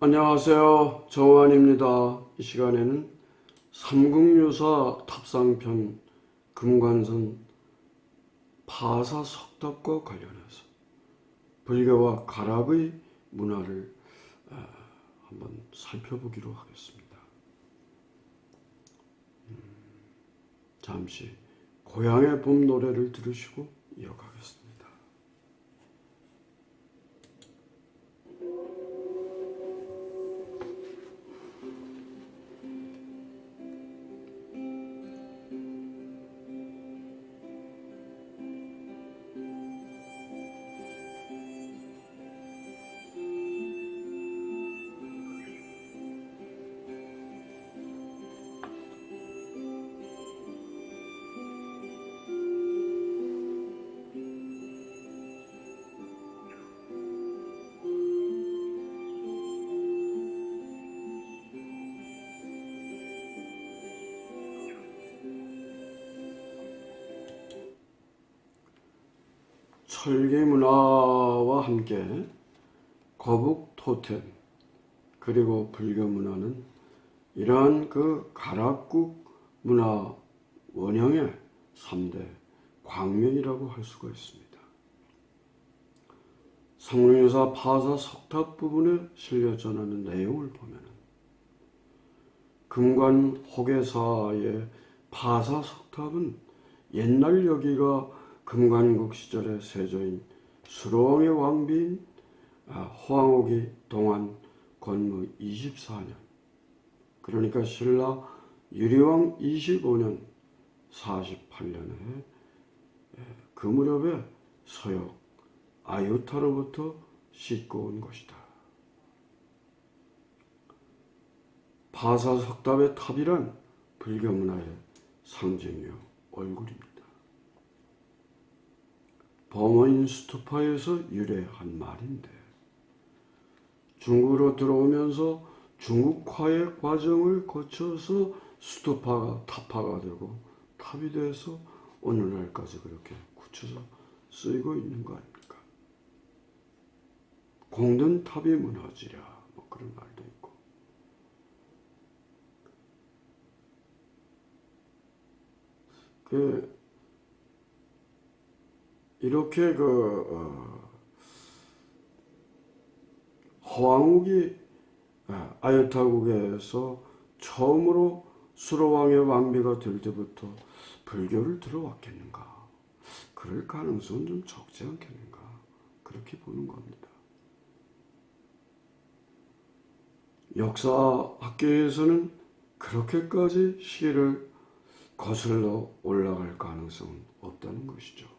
안녕하세요. 정환입니다. 이 시간에는 삼국유사 탑상편 금관선 파사석탑과 관련해서 불교와 가락의 문화를 한번 살펴보기로 하겠습니다. 잠시 고향의 봄 노래를 들으시고 이어가겠습니다. 철기 문화와 함께 거북 토템 그리고 불교 문화는 이러한 가락국 문화 원형의 3대 광명이라고 할 수가 있습니다. 삼국유사 파사 석탑 부분에 실려 전하는 내용을 보면은 금관 호계사의 파사 석탑은 옛날 여기가 금관국 시절의 세조인 수로왕의 왕비인 호황옥이 동안 건무 24년, 그러니까 신라 유리왕 25년 48년에 그 무렵에 서역 아유타로부터 싣고 온 것이다. 파사석탑의 탑이란 불교 문화의 상징이요 얼굴입니다. 범어인 스투파에서 유래한 말인데 중국으로 들어오면서 중국화의 과정을 거쳐서 스투파가 타파가 되고 탑이 돼서 오늘날까지 그렇게 굳혀서 쓰이고 있는 거 아닙니까? 공든 탑이 무너지랴 뭐 그런 말도 있고. 이렇게 호황욱이 아유타국에서 처음으로 수로왕의 왕비가 될 때부터 불교를 들어왔겠는가? 그럴 가능성은 좀 적지 않겠는가? 그렇게 보는 겁니다. 역사학계에서는 그렇게까지 시기를 거슬러 올라갈 가능성은 없다는 것이죠.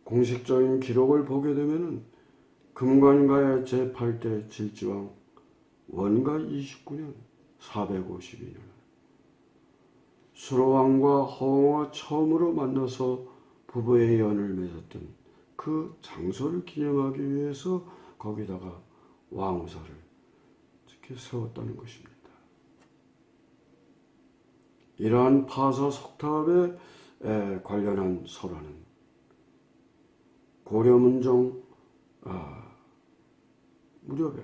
공식적인 기록을 보게 되면은 금관가의 제8대 질지왕 원가 29년 452년 수로왕과 허왕과 처음으로 만나서 부부의 연을 맺었던 그 장소를 기념하기 위해서 거기다가 왕우사를 이렇게 세웠다는 것입니다. 이러한 파사 석탑에 관련한 설화는 고려문종 무렵에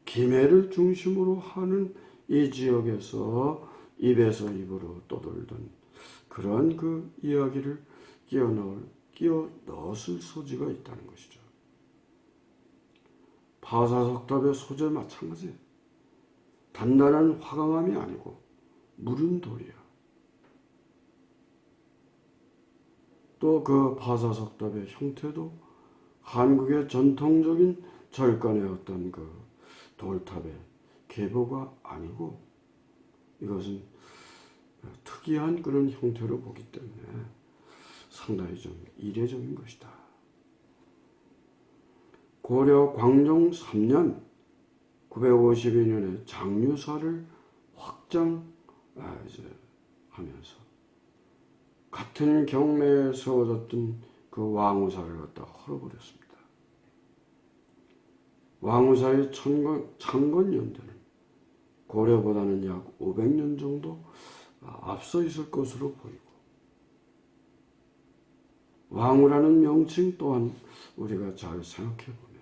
김해를 중심으로 하는 이 지역에서 입에서 입으로 떠돌던 그런 이야기를 끼워 넣었을 소지가 있다는 것이죠. 파사석탑의 소재 마찬가지. 단단한 화강암이 아니고 무른 돌이야. 또 그 파사석탑의 형태도 한국의 전통적인 절간의 어떤 돌탑의 계보가 아니고 이것은 특이한 그런 형태로 보기 때문에 상당히 좀 이례적인 것이다. 고려 광종 3년 952년에 장유사를 확장하면서 같은 경내에 세워졌던 그 왕우사를 갖다 헐어버렸습니다. 왕우사의 창건 연대는 고려보다는 약 500년 정도 앞서 있을 것으로 보이고 왕우라는 명칭 또한 우리가 잘 생각해 보면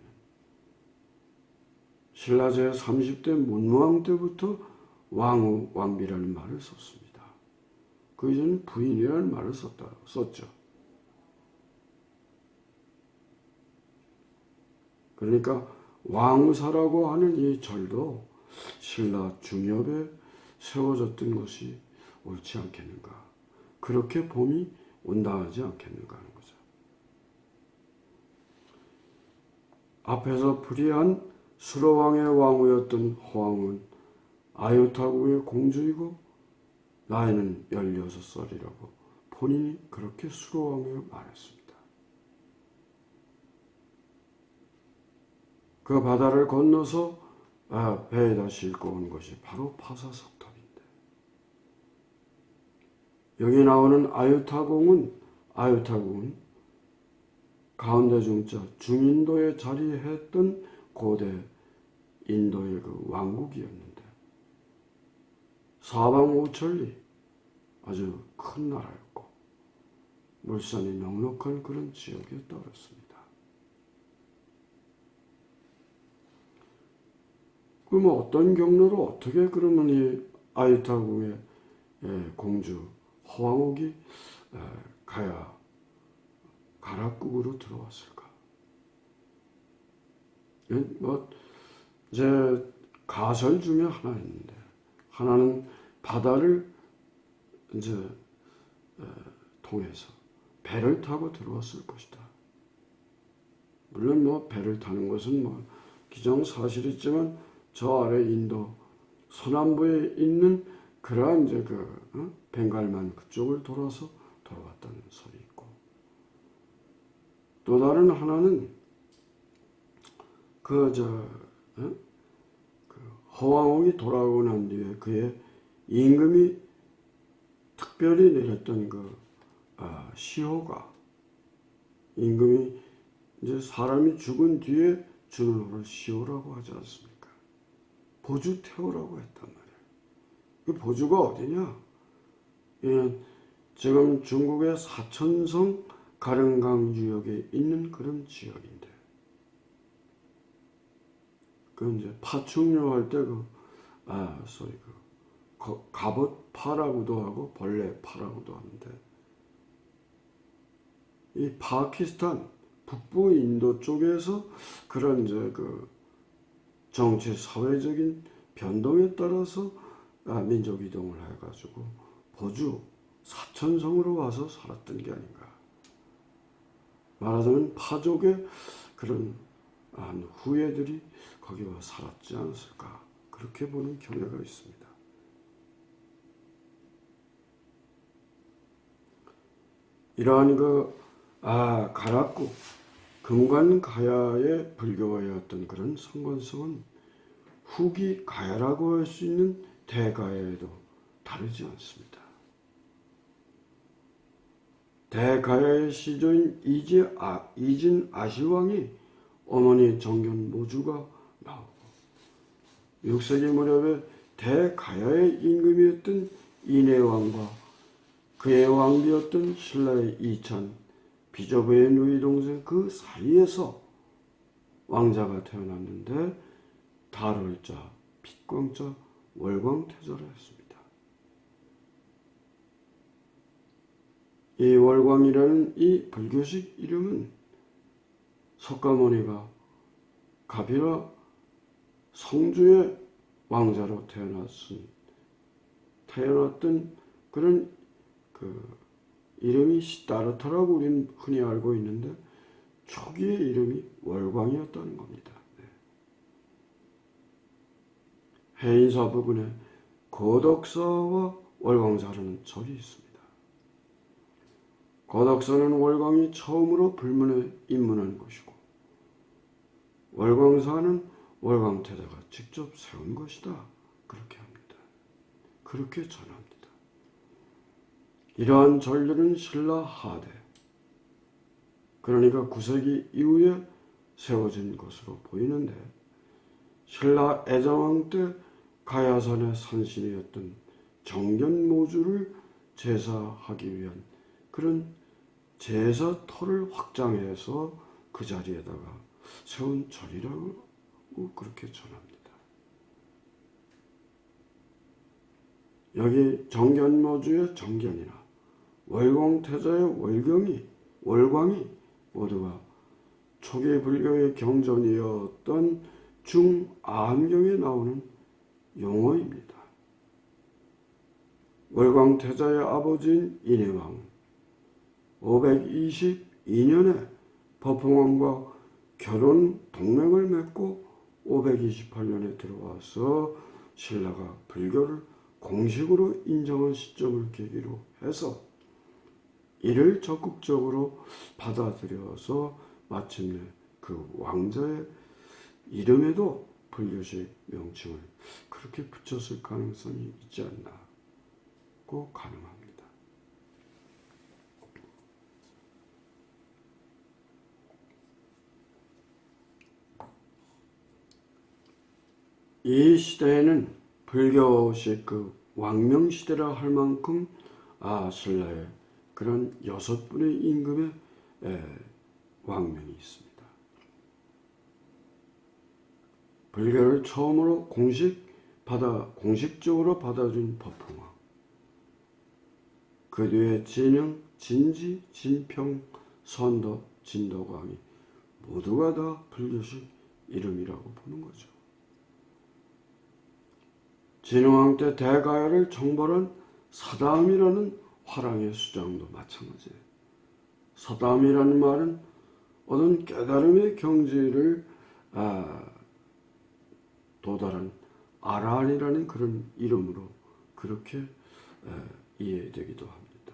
신라 제30대 문왕 때부터 왕후, 왕비라는 말을 썼습니다. 그 이전에 부인이라는 말을 썼죠. 그러니까 왕후사라고 하는 이 절도 신라 중엽에 세워졌던 것이 옳지 않겠는가. 그렇게 봄이 온당하지 않겠는가 하는 거죠. 앞에서 불의한 수로왕의 왕후였던 호왕은 아유타국의 공주이고 나이는 16살이라고 본인이 그렇게 수로왕에 말했습니다. 그 바다를 건너서 배에다 싣고 온 것이 바로 파사석탑인데, 여기 나오는 아유타국은 가운데 중자 중인도에 자리했던 고대 인도의 그 왕국이었는데 사방 오천리 아주 큰 나라였고 물산이 넉넉한 그런 지역이었다 그랬습니다. 그러면 어떤 경로로 어떻게 그러면 이 아유타국의 공주 허왕옥이 가락국으로 들어왔을까? 제 가설 중에 하나 있는데, 하나는 바다를 이제 통해서 배를 타고 들어왔을 것이다. 물론 배를 타는 것은 기정사실이지만 저 아래 인도 서남부에 있는 그러한 이제 벵갈만 그쪽을 돌아서 돌아왔다는 설이 있고, 또 다른 하나는 허왕옥이 돌아오고 난 뒤에 그의 임금이 특별히 내렸던 시호가, 임금이 이제 사람이 죽은 뒤에 주는 호를 시호라고 하지 않습니까? 보주태호라고 했단 말이에요. 그 보주가 어디냐? 지금 중국의 사천성 가릉강 유역에 있는 그런 지역인데, 그 이제 파충류 할 때 갑옷파라고도 하고 벌레파라고도 하는데, 이 파키스탄 북부 인도 쪽에서 그런 이제 정치 사회적인 변동에 따라서 민족 이동을 해가지고 보주 사천성으로 와서 살았던 게 아닌가. 말하자면 파족의 그런 후예들이 거기 와 살았지 않았을까, 그렇게 보는 경향가 있습니다. 이러한 가락국 금관가야의 불교와의 어떤 그런 상관성은 후기 가야라고 할 수 있는 대가야에도 다르지 않습니다. 대가야의 시조인 이진 아시왕이 어머니 정견 모주가 나오고, 6세기 무렵에 대가야의 임금이었던 인해왕과 그의 왕비였던 신라의 이찬, 비저부의 누이 동생 그 사이에서 왕자가 태어났는데 달월자, 빛광자, 월광태자라 했습니다. 이 월광이라는 이 불교식 이름은 석가모니가 가비라 성주의 왕자로 태어났던 그런 이름이 시다르타라고 우리는 흔히 알고 있는데, 초기의 이름이 월광이었다는 겁니다. 해인사 부근에 거덕사와 월광사라는 절이 있습니다. 거덕사는 월광이 처음으로 불문에 입문한 곳이고, 월광사는 월광태자가 직접 세운 것이다, 그렇게 합니다. 그렇게 전합니다. 이러한 절들은 신라 하대, 그러니까 9세기 이후에 세워진 것으로 보이는데, 신라 애정왕 때 가야산의 산신이었던 정견모주를 제사하기 위한 그런 제사터를 확장해서 그 자리에다가 세운 절이라고 그렇게 전합니다. 여기 정견모주의 정견이나 월광태자의 월광이 모두가 초기 불교의 경전이었던 중아함경에 나오는 용어입니다. 월광태자의 아버지인 인해왕은 522년에 법흥왕과 결혼 동맹을 맺고 528년에 들어와서 신라가 불교를 공식으로 인정한 시점을 계기로 해서 이를 적극적으로 받아들여서 마침내 그 왕자의 이름에도 불교식 명칭을 그렇게 붙였을 가능성이 있지 않나고 가능합니다. 이 시대에는 불교식 그 왕명시대라 할 만큼 신라에 그런 6분의 임금의 왕명이 있습니다. 불교를 처음으로 공식적으로 받아준 법흥왕, 그 뒤에 진영, 진지, 진평, 선덕, 진덕왕이 모두가 다 불교식 이름이라고 보는 거죠. 진흥왕 때 대가야를 정벌한 사다음이라는 화랑의 수장도 마찬가지예요. 사다음이라는 말은 어떤 깨달음의 경지를 도달한 아라한이라는 그런 이름으로 그렇게 이해되기도 합니다.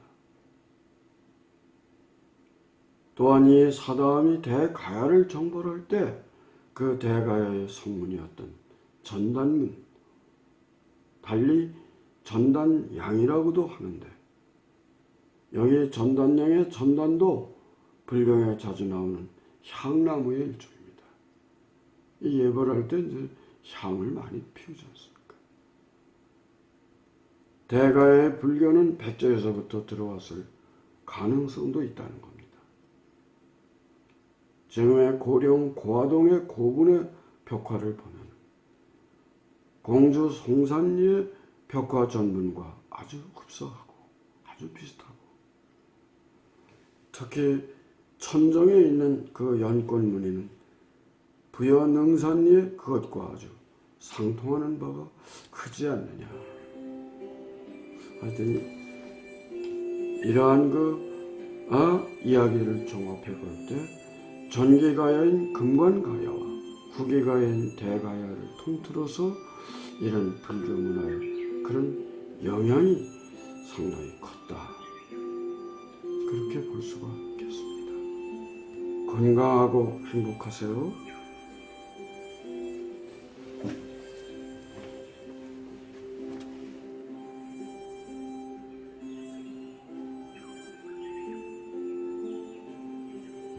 또한 이 사다음이 대가야를 정벌할 때 그 대가야의 성문이었던 전단문, 달리 전단양이라고도 하는데, 여기 전단양의 전단도 불경에 자주 나오는 향나무의 일종입니다. 이 예벌할 때 이제 향을 많이 피우지 않습니까? 대가의 불교는 백제에서부터 들어왔을 가능성도 있다는 겁니다. 지금의 고령 고화동의 고분의 벽화를 보면 공주 송산리의 벽화 전문과 아주 흡사하고 아주 비슷하고, 특히 천정에 있는 그 연꽃 무늬는 부여능산리의 그것과 아주 상통하는 바가 크지 않느냐. 하여튼 이러한 이야기를 종합해 볼 때 전기가야인 금관가야와 후기가야인 대가야를 통틀어서 이런 불교 문화의 그런 영향이 상당히 컸다, 그렇게 볼 수가 있겠습니다. 건강하고 행복하세요.